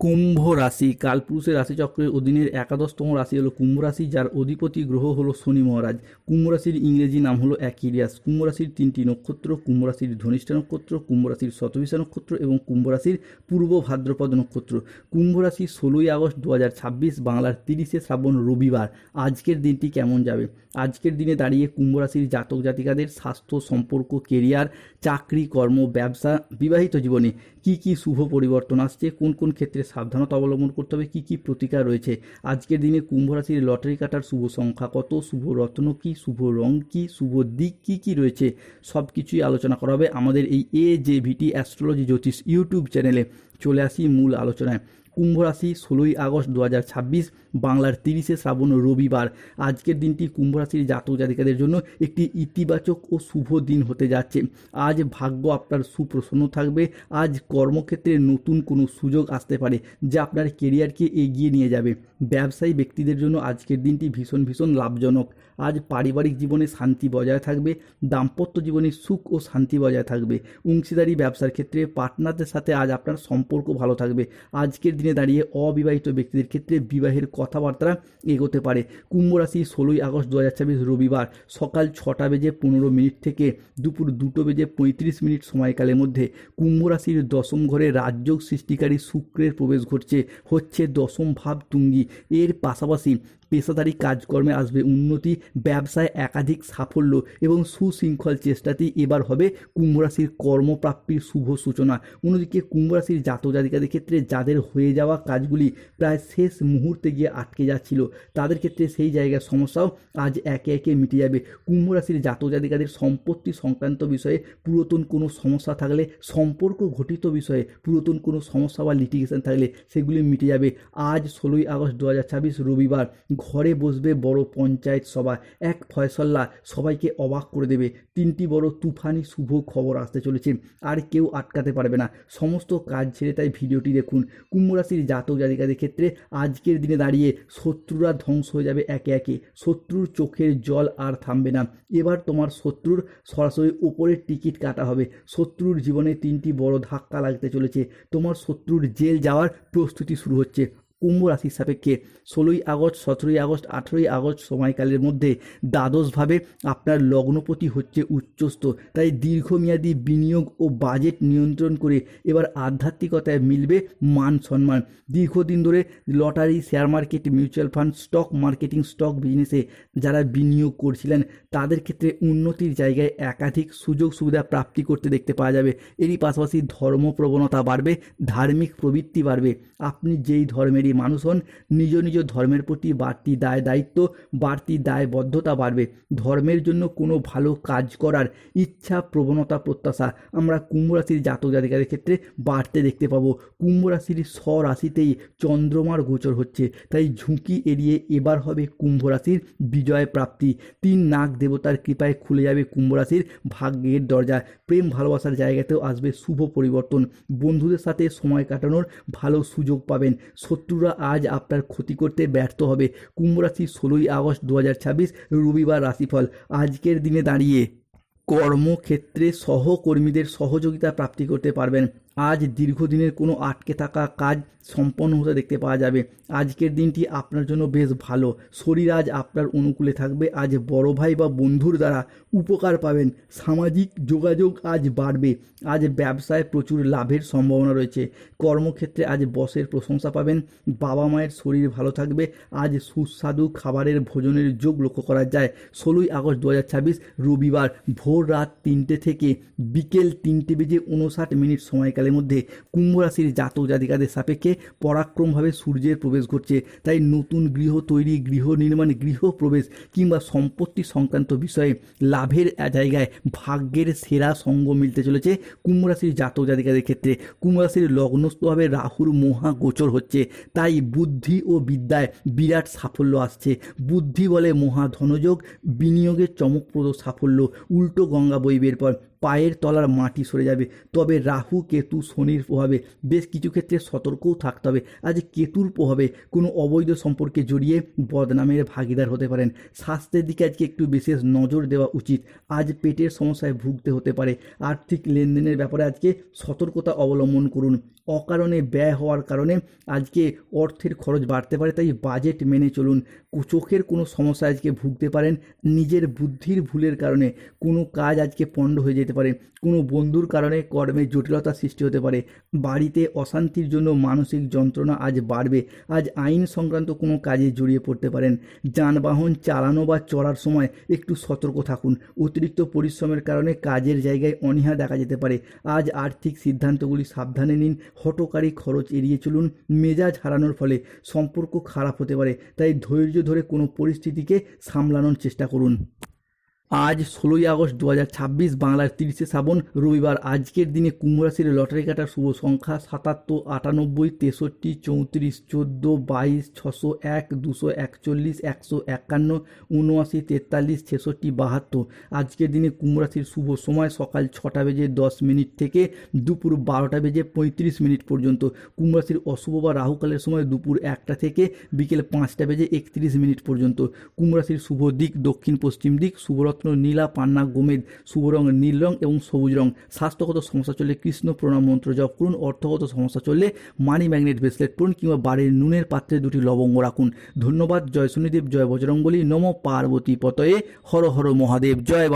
কুম্ভ রাশি কালপুরুষের রাশিচক্রের অধীনের একাদশতম রাশি হলো কুম্ভ রাশি, যার অধিপতি গ্রহ হলো শনি মহারাজ। কুম্ভ রাশির ইংরেজি নাম হলো অ্যাকিলিয়াস। কুম্ভ রাশির তিনটি নক্ষত্র: কুম্ভ রাশির ধনিষ্ঠা নক্ষত্র, কুম্ভ রাশির শতভিষা নক্ষত্র এবং কুম্ভ রাশির পূর্ব ভাদ্রপদ নক্ষত্র। কুম্ভ রাশি 16ই আগস্ট 2026, বাংলার 30শে শ্রাবণ, রবিবার। আজকের দিনটি কেমন যাবে? আজকের দিনে দাঁড়িয়ে কুম্ভ রাশির জাতক জাতিকাদের স্বাস্থ্য, সম্পর্ক, কেরিয়ার, চাকরি, কর্ম, ব্যবসা, বিবাহিত জীবনে কি কি শুভ পরিবর্তন আসছে, কোন কোন ক্ষেত্রে সাবধানতা অবলম্বন করতে হবে, কি কি প্রতিকার রয়েছে। আজকের দিনে কুম্ভ রাশির লটারি কাটার শুভ সংখ্যা কত, শুভ রত্ন কি, শুভ রং কি, শুভ দিক কি কি রয়েছে, সব কিছুই আলোচনা করা হবে আমাদের এই AJVT অ্যাস্ট্রোলজি জ্যোতিষ ইউটিউব চ্যানেলে। চলে আসি মূল আলোচনায়। কুম্ভ রাশি 16ই আগস্ট 2026, বাংলার 30শে শ্রাবণ, রবিবার। আজকের দিনটি কুম্ভ রাশির জাতক জাতিকাদের জন্য একটি ইতিবাচক ও শুভ দিন হতে যাচ্ছে। আজ ভাগ্য আপনার সুপ্রসন্ন থাকবে। আজ কর্মক্ষেত্রে নতুন কোনো সুযোগ আসতে পারে যা আপনার কেরিয়ারকে এগিয়ে নিয়ে যাবে। ব্যবসায়ী ব্যক্তিদের জন্য আজকের দিনটি ভীষণ লাভজনক। আজ পারিবারিক জীবনে শান্তি বজায় থাকবে। দাম্পত্য জীবনে সুখ ও শান্তি বজায় থাকবে। অংশীদারি ব্যবসার ক্ষেত্রে পার্টনারদের সাথে আজ আপনার সম্পর্ক ভালো থাকবে। আজকের দিনে দাঁড়িয়ে অবিবাহিত ব্যক্তিদের ক্ষেত্রে বিবাহের কথাবার্তা এগোতে পারে। কুম্ভ রাশি 16ই আগস্ট 2026, রবিবার, সকাল 6:15 থেকে দুপুর 2:35 সময়কালের মধ্যে কুম্ভ রাশির দশম ঘরে রাজযোগ সৃষ্টিকারী শুক্রের প্রবেশ ঘটছে। হচ্ছে দশম ভাব তুঙ্গি। এর পাশাপাশি পেশাদারি কাজকর্মে আসবে উন্নতি, ব্যবসায় একাধিক সাফল্য এবং সুশৃঙ্খল চেষ্টাতেই এবার হবে কুম্ভ রাশির কর্মপ্রাপ্তির শুভ সূচনা। অন্যদিকে কুম্ভ রাশির জাতক জাতিকাদের ক্ষেত্রে যাদের হয়ে যাওয়া কাজগুলি প্রায় শেষ মুহূর্তে গিয়ে আটকে যাচ্ছিল, তাদের ক্ষেত্রে সেই জায়গার সমস্যাও আজ একে একে মিটে যাবে। কুম্ভ রাশির জাতক জাতিকাদের সম্পত্তি সংক্রান্ত বিষয়ে পুরাতন কোনো সমস্যা থাকলে, সম্পর্ক ঘটিত বিষয়ে পুরাতন কোনো সমস্যা বা লিটিগেশন থাকলে সেগুলি মিটে যাবে। আজ 16ই আগস্ট 2026, রবিবার, ঘরে বসবে বড় পঞ্চায়েত সভা। এক ফয়সলা সবাইকে অবাক করে দেবে। 3টি বড় তুফানি শুভ খবর আসতে চলেছে, আর কেউ আটকাতে পারবে না। সমস্ত কাজ ছেড়ে তাই ভিডিওটি দেখুন। কুম্ভ রাশির জাতক জাতিকাদের ক্ষেত্রে আজকের দিনে দাঁড়িয়ে শত্রুরা ধ্বংস হয়ে যাবে একে একে। শত্রুর চোখের জল আর থামবে না। এবার তোমার শত্রুর সরাসরি ওপরের টিকিট কাটা হবে। শত্রুর জীবনে 3টি বড় ধাক্কা লাগতে চলেছে। তোমার শত্রুর জেল যাওয়ার প্রস্তুতি শুরু হচ্ছে। কুম্ভ রাশির সাপেক্ষে 16ই আগস্ট, 17ই আগস্ট, 18ই আগস্ট সময়কালের মধ্যে দ্বাদশভাবে আপনার লগ্নপতি হচ্ছে উচ্চস্থ। তাই দীর্ঘমেয়াদী বিনিয়োগ ও বাজেট নিয়ন্ত্রণ করে এবার আধ্যাত্মিকতায় মিলবে মান সম্মান। দীর্ঘদিন ধরে lottery, share market, mutual fund, stock marketing, stock বিজনেসে যারা বিনিয়োগ করছিলেন তাদের ক্ষেত্রে উন্নতির জায়গায় একাধিক সুযোগ সুবিধা প্রাপ্তি করতে দেখতে পাওয়া যাবে। এরই পাশাপাশি ধর্মপ্রবণতা বাড়বে, ধার্মিক প্রবৃত্তি বাড়বে। আপনি যেই ধর্মেরই মানুষ হন, নিজ নিজ ধর্মের প্রতি বাড়তি দায়িত্ব, বাড়তি দায়বদ্ধতা বাড়বে। ধর্মের জন্য কোনো ভালো কাজ করার ইচ্ছা, প্রবণতা, প্রত্যাশা আমরা কুম্ভ রাশির জাতক জাতিকাদের ক্ষেত্রে বাড়তে দেখতে পাবো। কুম্ভ রাশির স্বরাশিতেই চন্দ্রমার গোচর হচ্ছে, তাই ঝুঁকি এড়িয়ে এবার হবে কুম্ভ রাশির বিজয় প্রাপ্তি। 3 নাগ দেবতার কৃপায় খুলে যাবে কুম্ভ রাশির ভাগ্যের দরজা। প্রেম ভালোবাসার জায়গাতেও আসবে শুভ পরিবর্তন। বন্ধুদের সাথে সময় কাটানোর ভালো সুযোগ পাবেন। শত্রুরা আজ আপনার ক্ষতি করতে ব্যর্থ হবে। কুম্ভ রাশি 16ই আগস্ট 2026, রবিবার রাশিফল। আজকের দিনে দাঁড়িয়ে কর্মক্ষেত্রে সহকর্মীদের সহযোগিতা প্রাপ্তি করতে পারবেন। আজ দীর্ঘদিনের কোনো আটকে থাকা কাজ সম্পন্ন হতে দেখতে পাওয়া যাবে। আজকের দিনটি আপনার জন্য বেশ ভালো। শরীর আজ আপনার অনুকূলে থাকবে। আজ বড় ভাই বা বন্ধুর দ্বারা উপকার পাবেন। সামাজিক যোগাযোগ আজ বাড়বে। আজ ব্যবসায় প্রচুর লাভের সম্ভাবনা রয়েছে। কর্মক্ষেত্রে আজ বসের প্রশংসা পাবেন। বাবা মায়ের শরীর ভালো থাকবে। আজ সুস্বাদু খাবারের ভোজনের যোগ লক্ষ্য করা যায়। 16ই আগস্ট 2026, রবিবার, ভোর রাত 3টে থেকে বিকেল 3:59 সময়কালের মধ্যে কুম্ভ রাশির জাতক জাতিকাদের সাপেক্ষে পরাক্রমভাবে সূর্যের প্রবেশ ঘটছে। তাই নতুন গৃহ তৈরি, গৃহ নির্মাণ, গৃহ প্রবেশ কিংবা সম্পত্তি সংক্রান্ত বিষয়ে লাভের জায়গায় ভাগ্যের সেরা সঙ্গ মিলতে চলেছে কুম্ভ রাশির জাতক জাতিকাদের ক্ষেত্রে। কুম্ভ রাশির লগ্নস্থভাবে রাহুর মহা গোচর হচ্ছে, তাই বুদ্ধি ও বিদ্যায় বিরাট সাফল্য আসছে। বুদ্ধি বলে মহা ধনযোগ, বিনিয়োগের চমকপ্রদ সাফল্য। উল্টো গঙ্গা বইবের পর পায়ের তলার মাটি সরে যাবে। তবে রাহু, কেতু, শনির প্রভাবে বেশ কিছু ক্ষেত্রে সতর্কও থাকতে হবে। আজ কেতুর প্রভাবে কোনো অবৈধ সম্পর্কে জড়িয়ে বদনামের ভাগিদার হতে পারেন। স্বাস্থ্যের দিকে আজকে একটু বিশেষ নজর দেওয়া উচিত। আজ পেটের সমস্যায় ভুগতে হতে পারে। আর্থিক লেনদেনের ব্যাপারে আজকে সতর্কতা অবলম্বন করুন। অকারণে ব্যয় হওয়ার কারণে আজকে অর্থের খরচ বাড়তে পারে, তাই বাজেট মেনে চলুন। চোখের কোনো সমস্যা আজকে ভুগতে পারেন, নিজের বুদ্ধির ভুলের কারণে কোনো কাজ আজকে পণ্ড হয়ে যেতে পারে, কোনো বন্ধুর কারণে কর্মে জটিলতার সৃষ্টি হতে পারে, বাড়িতে অশান্তির জন্য মানসিক যন্ত্রণা আজ বাড়বে, আজ আইন সংক্রান্ত কোনো কাজে জড়িয়ে পড়তে পারেন। যানবাহন চালানো বা চড়ার সময় একটু সতর্ক থাকুন, অতিরিক্ত পরিশ্রমের কারণে কাজের জায়গায় অনীহা দেখা যেতে পারে। আজ আর্থিক সিদ্ধান্তগুলি সাবধানে নিন, হঠকারী খরচ এড়িয়ে চলুন, মেজাজ হারানোর ফলে সম্পর্ক খারাপ হতে পারে, তাই ধৈর্য ধরে কোনো পরিস্থিতিকে সামলানোর চেষ্টা করুন। আজ 16ই আগস্ট 2026, বাংলার 30শে শ্রাবণ, রবিবার। আজকের দিনে কুম্ভ রাশির লটারি কাটার শুভ সংখ্যা 77, 98, 63, 34, 14, 22, 601, 241, 151, 79, 43, 66, 72। আজকের দিনে কুম্ভ রাশির শুভ সময় সকাল 6:10 থেকে দুপুর 12:35 পর্যন্ত। কুম্ভ রাশির অশুভ বা রাহুকালের সময় দুপুর 1টা থেকে বিকেল 5:31 পর্যন্ত। কুম্ভ রাশির শুভ দিক দক্ষিণ পশ্চিম দিক, শুভরত্ন নীলা, পান্না, গোমেদ, শুভ রং নীল রং এবং সবুজ রং। স্বাস্থ্যগত সমস্যা চললে কৃষ্ণ প্রণাম মন্ত্র জপ করুন। অর্থগত সমস্যা চললে মানি ম্যাগনেট ব্রেসলেট পরুন কিংবা বাড়ির নুনের পাত্রে 2টি লবঙ্গ রাখুন। ধন্যবাদ। জয় শনিদেব, জয় বজরংবলী, নমো পার্বতী পতয়ে, হর হর মহাদেব, জয়।